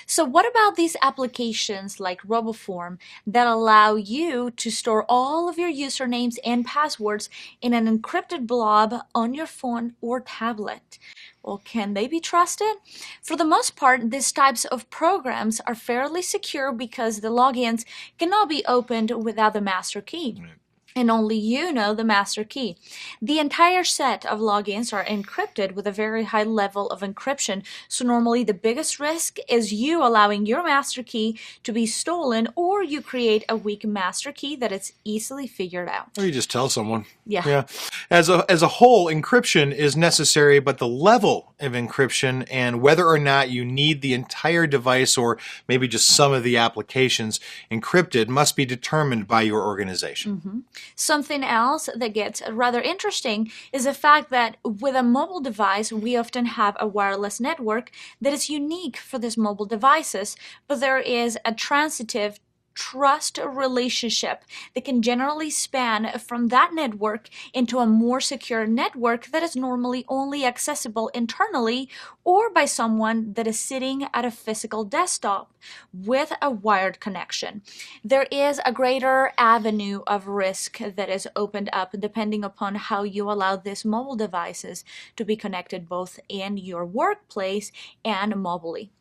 So what about these applications like RoboForm that allow you to store all of your usernames and passwords in an encrypted blob on your phone or tablet? Well, can they be trusted? For the most part, these types of programs are fairly secure because the logins cannot be opened without the master key. Right. And only you know the master key. The entire set of logins are encrypted with a very high level of encryption, so normally the biggest risk is you allowing your master key to be stolen, or you create a weak master key that is easily figured out. Or you just tell someone. Yeah. Yeah. As a whole, encryption is necessary, but the level of encryption and whether or not you need the entire device or maybe just some of the applications encrypted must be determined by your organization. Something else that gets rather interesting is the fact that with a mobile device, we often have a wireless network that is unique for these mobile devices, but there is a transitive trust relationship that can generally span from that network into a more secure network that is normally only accessible internally or by someone that is sitting at a physical desktop with a wired connection. There is a greater avenue of risk that is opened up depending upon how you allow these mobile devices to be connected both in your workplace and mobilely.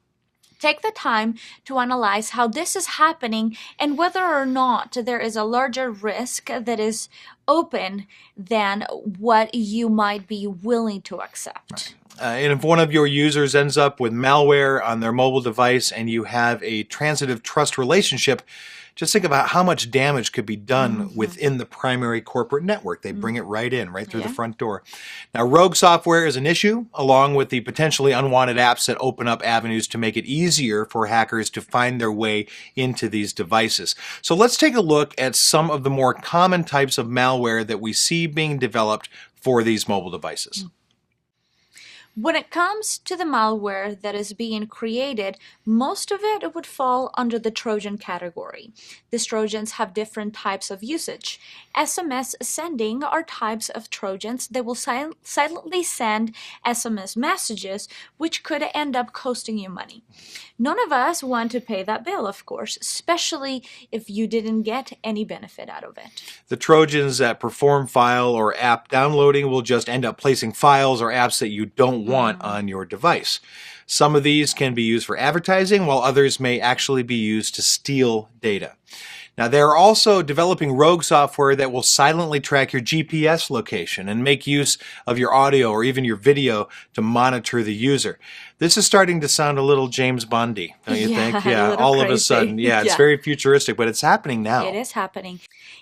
Take the time to analyze how this is happening and whether or not there is a larger risk that is open than what you might be willing to accept. And if one of your users ends up with malware on their mobile device and you have a transitive trust relationship, just think about how much damage could be done within the primary corporate network. They bring it right in, right through the front door. Now, rogue software is an issue, along with the potentially unwanted apps that open up avenues to make it easier for hackers to find their way into these devices. So let's take a look at some of the more common types of malware that we see being developed for these mobile devices. When it comes to the malware that is being created, most of it would fall under the Trojan category. These Trojans have different types of usage. SMS sending are types of Trojans that will silently send SMS messages, which could end up costing you money. None of us want to pay that bill, of course, especially if you didn't get any benefit out of it. The Trojans that perform file or app downloading will just end up placing files or apps that you don't want on your device. Some of these can be used for advertising, while others may actually be used to steal data. Now, they're also developing rogue software that will silently track your GPS location and make use of your audio or even your video to monitor the user. This is starting to sound a little James Bondy, don't you think? Yeah, all crazy. of a sudden. Yeah, it's very futuristic, but it's happening now. It is happening.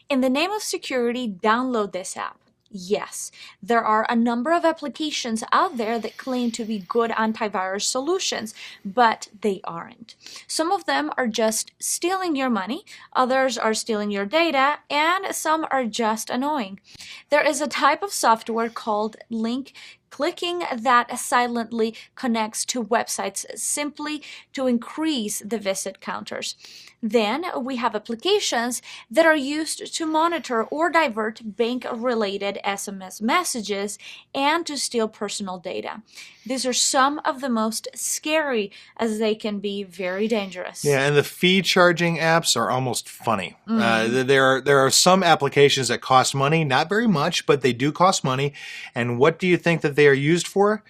In the name of security, download this app. Yes, there are a number of applications out there that claim to be good antivirus solutions, but they aren't. Some of them are just stealing your money, others are stealing your data, and some are just annoying. There is a type of software called link clicking that silently connects to websites simply to increase the visit counters. Then we have applications that are used to monitor or divert bank-related SMS messages and to steal personal data. These are some of the most scary as they can be very dangerous. Yeah, and the fee charging apps are almost funny. There are some applications that cost money, not very much, but they do cost money. And what do you think that they are used for?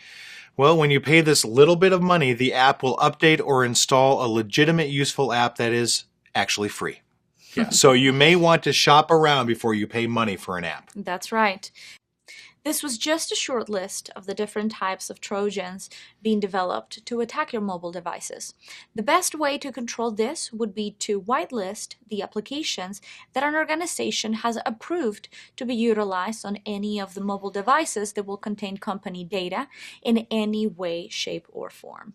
Well, when you pay this little bit of money, the app will update or install a legitimate, useful app that is actually free. Yeah, so you may want to shop around before you pay money for an app. That's right. This was just a short list of the different types of Trojans being developed to attack your mobile devices. The best way to control this would be to whitelist the applications that an organization has approved to be utilized on any of the mobile devices that will contain company data in any way, shape, or form.